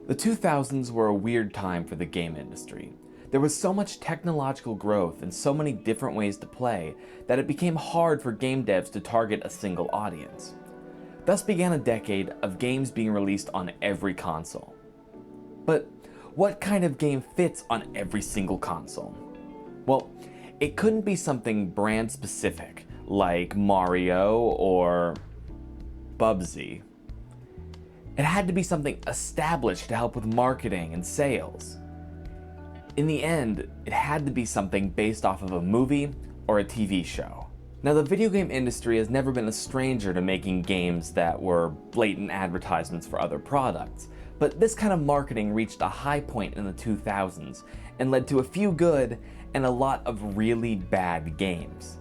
The 2000s were a weird time for the game industry. There was so much technological growth and so many different ways to play that it became hard for game devs to target a single audience. Thus began a decade of games being released on every console. But what kind of game fits on every single console? Well, it couldn't be something brand specific like Mario or Bubsy. It had to be something established to help with marketing and sales. In the end, it had to be something based off of a movie or a TV show. Now, the video game industry has never been a stranger to making games that were blatant advertisements for other products, but this kind of marketing reached a high point in the 2000s and led to a few good and a lot of really bad games.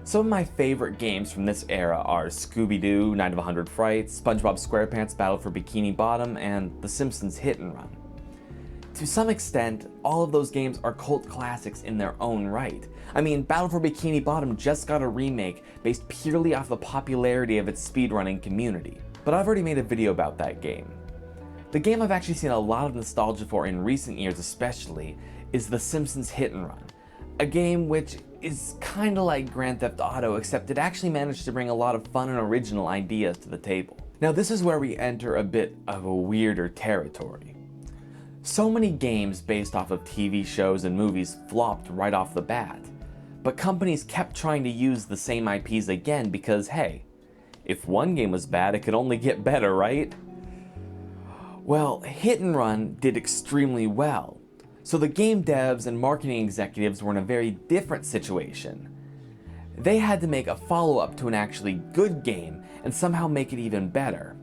Some of my favorite games from this era are Scooby-Doo, Night of 100 Frights, SpongeBob SquarePants Battle for Bikini Bottom, and The Simpsons Hit and Run. To some extent, all of those games are cult classics in their own right. I mean, Battle for Bikini Bottom just got a remake based purely off the popularity of its speedrunning community. But I've already made a video about that game. The game I've actually seen a lot of nostalgia for in recent years especially is The Simpsons Hit and Run. A game which is kinda like Grand Theft Auto, except it actually managed to bring a lot of fun and original ideas to the table. Now this is where we enter a bit of a weirder territory. So many games based off of TV shows and movies flopped right off the bat, but companies kept trying to use the same IPs again because hey, if one game was bad, it could only get better, right? Well, Hit and Run did extremely well, so the game devs and marketing executives were in a very different situation. They had to make a follow-up to an actually good game and somehow make it even better.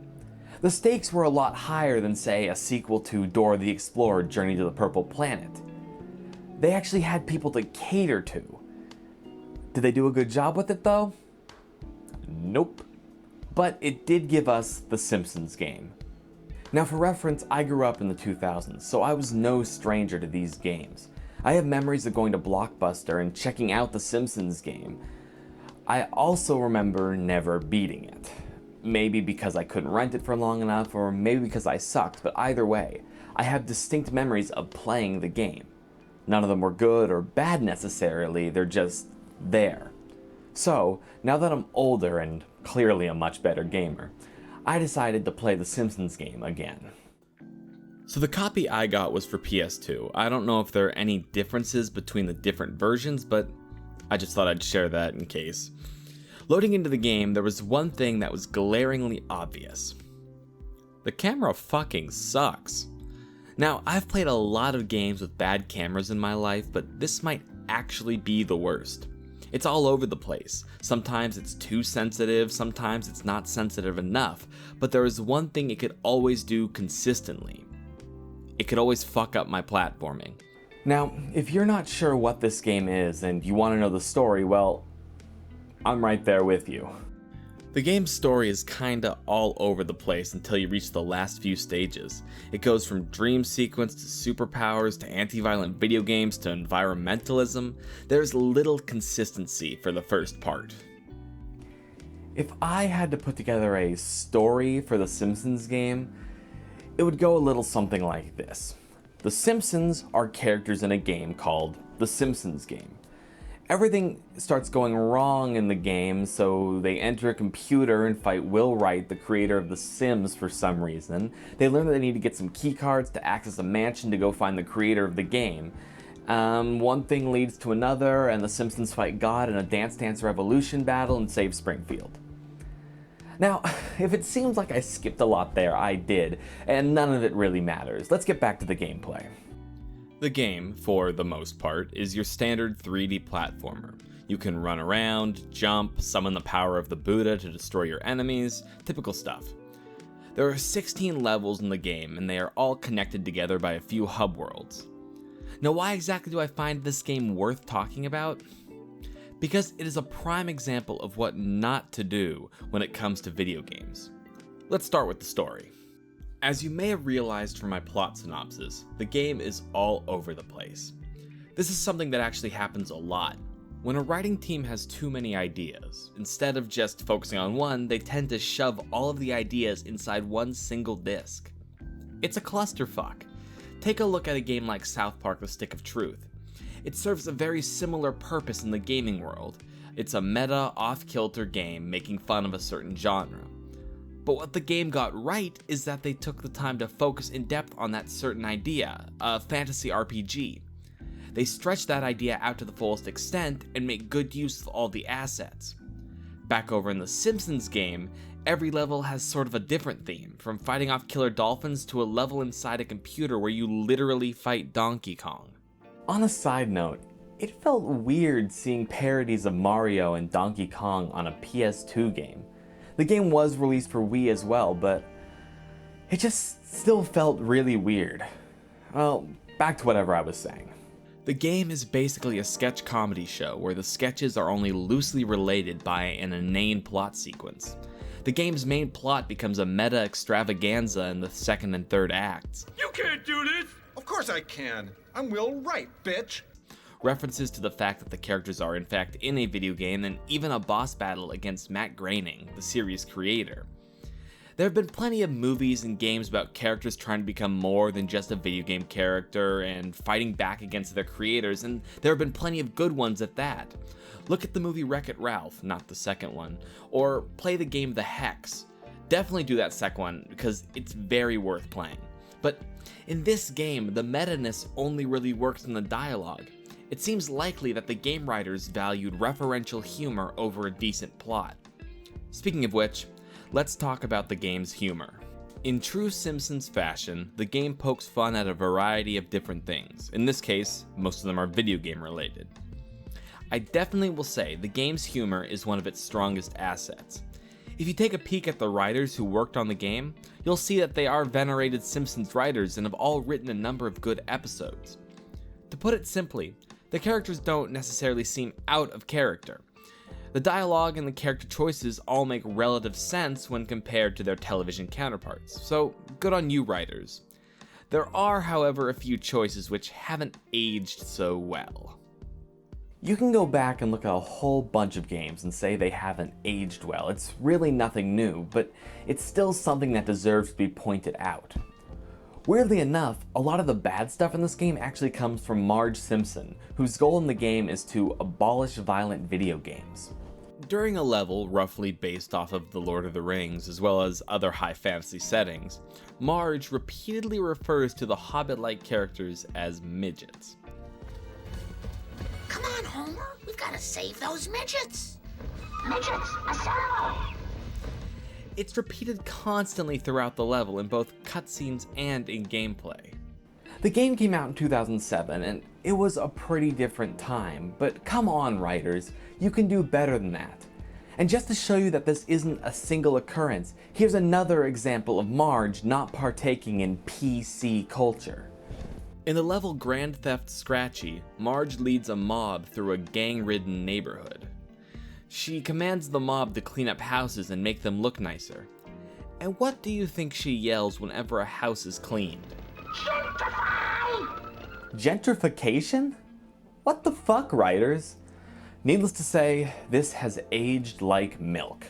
The stakes were a lot higher than, say, a sequel to Dora the Explorer: Journey to the Purple Planet. They actually had people to cater to. Did they do a good job with it though? Nope. But it did give us the Simpsons Game. Now for reference, I grew up in the 2000s, so I was no stranger to these games. I have memories of going to Blockbuster and checking out the Simpsons Game. I also remember never beating it. Maybe because I couldn't rent it for long enough, or maybe because I sucked, but either way, I have distinct memories of playing the game. None of them were good or bad necessarily, they're just there. So, now that I'm older and clearly a much better gamer, I decided to play the Simpsons Game again. So the copy I got was for PS2. I don't know if there are any differences between the different versions, but I just thought I'd share that in case. Loading into the game, there was one thing that was glaringly obvious. The camera fucking sucks. Now, I've played a lot of games with bad cameras in my life, but this might actually be the worst. It's all over the place. Sometimes it's too sensitive, sometimes it's not sensitive enough, but there is one thing it could always do consistently. It could always fuck up my platforming. Now, if you're not sure what this game is and you want to know the story, well, I'm right there with you. The game's story is kinda all over the place until you reach the last few stages. It goes from dream sequence to superpowers to anti-violent video games to environmentalism. There's little consistency for the first part. If I had to put together a story for the Simpsons game, it would go a little something like this. The Simpsons are characters in a game called The Simpsons Game. Everything starts going wrong in the game, so they enter a computer and fight Will Wright, the creator of The Sims, for some reason. They learn that they need to get some keycards to access a mansion to go find the creator of the game. One thing leads to another, and the Simpsons fight God in a Dance Dance Revolution battle and save Springfield. Now, if it seems like I skipped a lot there, I did, and none of it really matters. Let's get back to the gameplay. The game, for the most part, is your standard 3D platformer. You can run around, jump, summon the power of the Buddha to destroy your enemies, typical stuff. There are 16 levels in the game, and they are all connected together by a few hub worlds. Now, why exactly do I find this game worth talking about? Because it is a prime example of what not to do when it comes to video games. Let's start with the story. As you may have realized from my plot synopsis, the game is all over the place. This is something that actually happens a lot. When a writing team has too many ideas, instead of just focusing on one, they tend to shove all of the ideas inside one single disc. It's a clusterfuck. Take a look at a game like South Park: The Stick of Truth. It serves a very similar purpose in the gaming world. It's a meta, off-kilter game making fun of a certain genre. But what the game got right is that they took the time to focus in depth on that certain idea, a fantasy RPG. They stretched that idea out to the fullest extent and make good use of all the assets. Back over in the Simpsons game, every level has sort of a different theme, from fighting off killer dolphins to a level inside a computer where you literally fight Donkey Kong. On a side note, it felt weird seeing parodies of Mario and Donkey Kong on a PS2 game. The game was released for Wii as well, but it just still felt really weird. Well, back to whatever I was saying. The game is basically a sketch comedy show where the sketches are only loosely related by an inane plot sequence. The game's main plot becomes a meta extravaganza in the second and third acts. You can't do this! Of course I can. I'm Will Wright, bitch. References to the fact that the characters are in fact in a video game, and even a boss battle against Matt Groening, the series creator. There have been plenty of movies and games about characters trying to become more than just a video game character and fighting back against their creators, and there have been plenty of good ones at that. Look at the movie Wreck-It Ralph, not the second one, or play the game The Hex. Definitely do that second one because it's very worth playing. But in this game, the meta-ness only really works in the dialogue. It seems likely that the game writers valued referential humor over a decent plot. Speaking of which, let's talk about the game's humor. In true Simpsons fashion, the game pokes fun at a variety of different things. In this case, most of them are video game related. I definitely will say the game's humor is one of its strongest assets. If you take a peek at the writers who worked on the game, you'll see that they are venerated Simpsons writers and have all written a number of good episodes. To put it simply, the characters don't necessarily seem out of character. The dialogue and the character choices all make relative sense when compared to their television counterparts, so good on you writers. There are, however, a few choices which haven't aged so well. You can go back and look at a whole bunch of games and say they haven't aged well. It's really nothing new, but it's still something that deserves to be pointed out. Weirdly enough, a lot of the bad stuff in this game actually comes from Marge Simpson, whose goal in the game is to abolish violent video games. During a level roughly based off of The Lord of the Rings, as well as other high fantasy settings, Marge repeatedly refers to the Hobbit-like characters as midgets. Come on, Homer, we've got to save those midgets! Midgets, assemble! It's repeated constantly throughout the level in both cutscenes and in gameplay. The game came out in 2007, and it was a pretty different time, but come on writers, you can do better than that. And just to show you that this isn't a single occurrence, here's another example of Marge not partaking in PC culture. In the level Grand Theft Scratchy, Marge leads a mob through a gang-ridden neighborhood. She commands the mob to clean up houses and make them look nicer. And what do you think she yells whenever a house is cleaned? Gentrify! Gentrification? What the fuck, writers? Needless to say, this has aged like milk.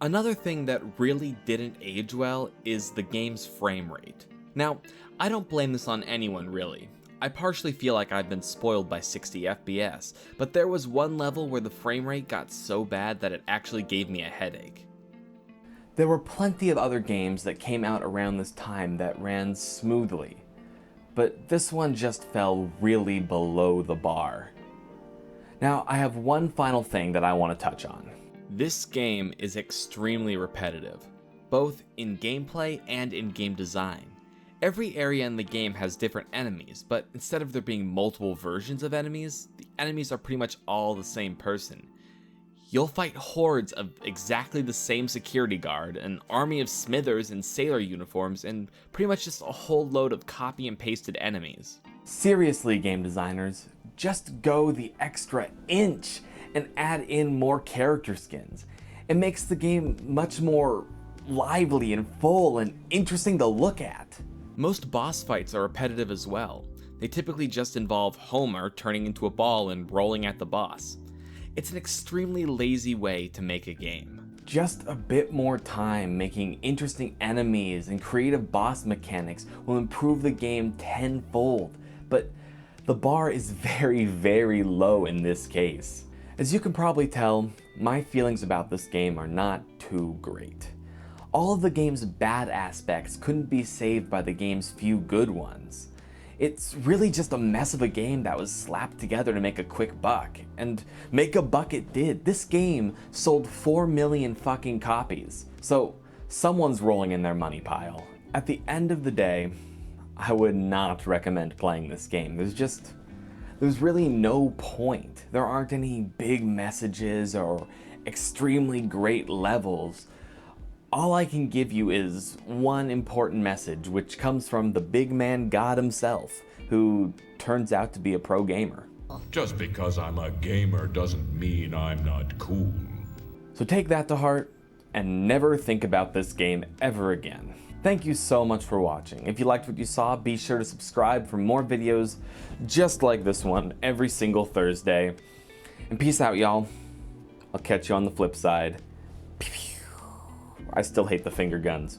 Another thing that really didn't age well is the game's frame rate. Now, I don't blame this on anyone really. I partially feel like I've been spoiled by 60 FPS, but there was one level where the frame rate got so bad that it actually gave me a headache. There were plenty of other games that came out around this time that ran smoothly, but this one just fell really below the bar. Now, I have one final thing that I want to touch on. This game is extremely repetitive, both in gameplay and in game design. Every area in the game has different enemies, but instead of there being multiple versions of enemies, the enemies are pretty much all the same person. You'll fight hordes of exactly the same security guard, an army of smithers in sailor uniforms, and pretty much just a whole load of copy and pasted enemies. Seriously, game designers, just go the extra inch and add in more character skins. It makes the game much more lively and full and interesting to look at. Most boss fights are repetitive as well. They typically just involve Homer turning into a ball and rolling at the boss. It's an extremely lazy way to make a game. Just a bit more time making interesting enemies and creative boss mechanics will improve the game tenfold, but the bar is very, very low in this case. As you can probably tell, my feelings about this game are not too great. All of the game's bad aspects couldn't be saved by the game's few good ones. It's really just a mess of a game that was slapped together to make a quick buck, and make a buck it did. This game sold 4 million fucking copies, so someone's rolling in their money pile. At the end of the day, I would not recommend playing this game. There's really no point. There aren't any big messages or extremely great levels. All I can give you is one important message, which comes from the big man God himself, who turns out to be a pro gamer. Just because I'm a gamer doesn't mean I'm not cool. So take that to heart and never think about this game ever again. Thank you so much for watching. If you liked what you saw, be sure to subscribe for more videos just like this one every single Thursday. And peace out, y'all. I'll catch you on the flip side. I still hate the finger guns.